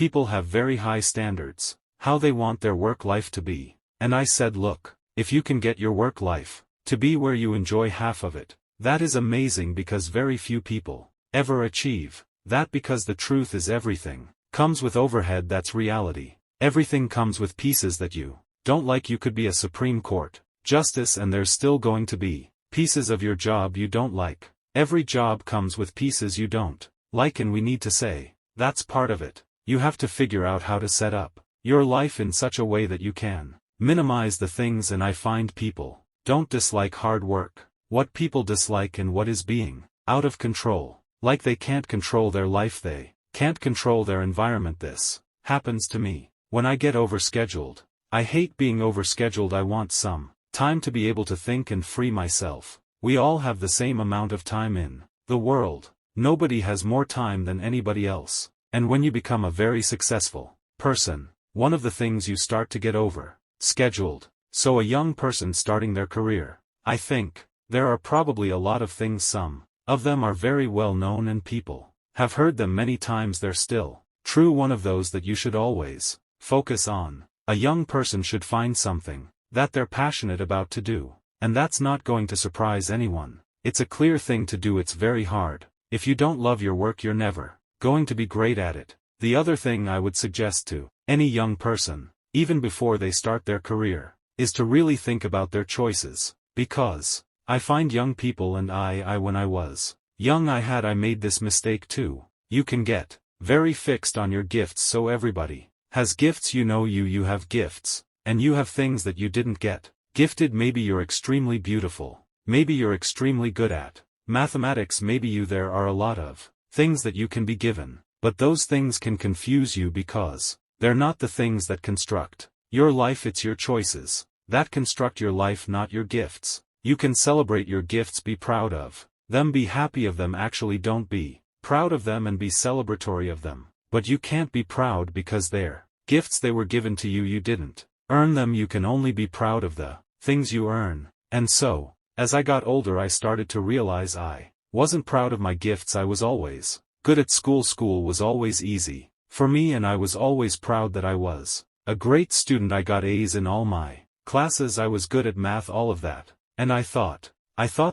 people have very high standards, how they want their work life to be. And I said, look, if you can get your work life to be where you enjoy half of it, that is amazing, because very few people ever achieve that, because the truth is everything comes with overhead. That's reality. Everything comes with pieces that you don't like. You could be a Supreme Court justice and there's still going to be pieces of your job you don't like. Every job comes with pieces you don't like, and we need to say, that's part of it. You have to figure out how to set up your life in such a way that you can minimize the things. And I find people don't dislike hard work. What people dislike and what is being out of control. Like they can't control their life, they can't control their environment. This happens to me when I get overscheduled. I hate being overscheduled. I want some time to be able to think and free myself. We all have the same amount of time in the world. Nobody has more time than anybody else. And when you become a very successful person, one of the things you start to get scheduled. So a young person starting their career, I think, there are probably a lot of things. Some of them are very well known and people have heard them many times. They're still true. One of those that you should always focus on. A young person should find something that they're passionate about to do. And that's not going to surprise anyone. It's a clear thing to do. It's very hard. If you don't love your work, you're never going to be great at it. The other thing I would suggest to any young person, even before they start their career, is to really think about their choices. Because I find young people, and when I was young I made this mistake too. You can get very fixed on your gifts. So everybody has gifts. You have gifts, and you have things that you didn't get gifted. Maybe you're extremely beautiful. Maybe you're extremely good at mathematics. Maybe there are a lot of things that you can be given, but those things can confuse you because they're not the things that construct your life. It's your choices that construct your life, not your gifts. You can celebrate your gifts, be proud of them, be happy of them. Actually, don't be proud of them and be celebratory of them. But you can't be proud because they're gifts. They were given to you. You didn't earn them. You can only be proud of the things you earn. And so, as I got older, I started to realize I wasn't proud of my gifts. I was always good at school. School was always easy for me, and I was always proud that I was a great student. I got A's in all my classes. I was good at math, all of that. And I thought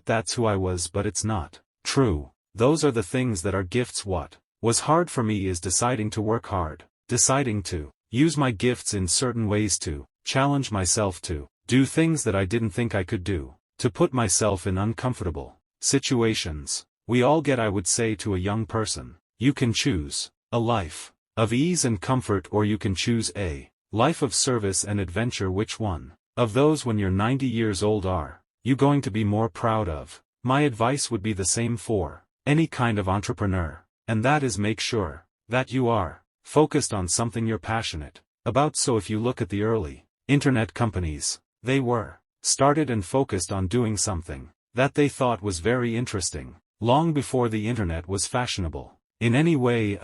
that's who I was, but it's not true. Those are the things that are gifts. What was hard for me is deciding to work hard, deciding to use my gifts in certain ways, to challenge myself to do things that I didn't think I could do, to put myself in uncomfortable situations. We all get, I would say to a young person, you can choose a life of ease and comfort, or you can choose a life of service and adventure. Which one of those, when you're 90 years old, are you going to be more proud of? My advice would be the same for any kind of entrepreneur, and that is, make sure that you are focused on something you're passionate about. So if you look at the early internet companies, they were started and focused on doing something that they thought was very interesting, long before the internet was fashionable in any way.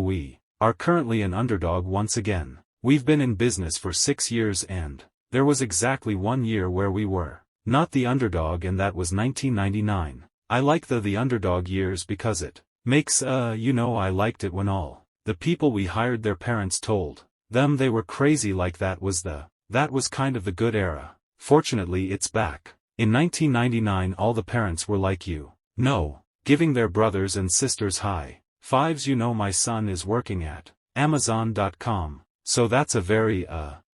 We are currently an underdog once again. We've been in business for 6 years, and there was exactly 1 year where we were not the underdog, and that was 1999. I like the underdog years because it makes I liked it when all the people we hired, their parents told them they were crazy. Like that was kind of the good era. Fortunately, it's back. In 1999, all the parents were like giving their brothers and sisters high fives. My son is working at Amazon.com. So that's a very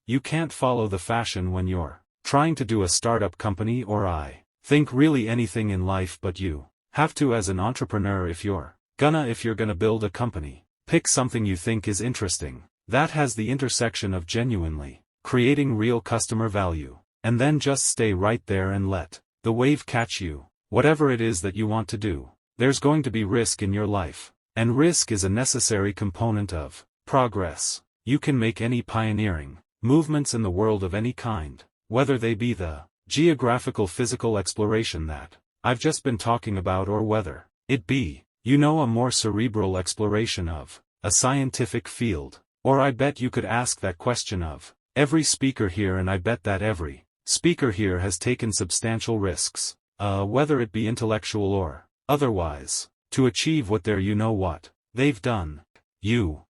you can't follow the fashion when you're trying to do a startup company, or I think really anything in life. But you have to, as an entrepreneur, if you're gonna build a company, pick something you think is interesting, that has the intersection of genuinely creating real customer value, and then just stay right there and let the wave catch you. Whatever it is that you want to do, there's going to be risk in your life, and risk is a necessary component of progress. You can make any pioneering movements in the world of any kind, whether they be the geographical physical exploration that I've just been talking about, or whether it be, a more cerebral exploration of a scientific field. Or I bet you could ask that question of every speaker here, and I bet that every speaker here has taken substantial risks, whether it be intellectual or otherwise, to achieve what they've done. You.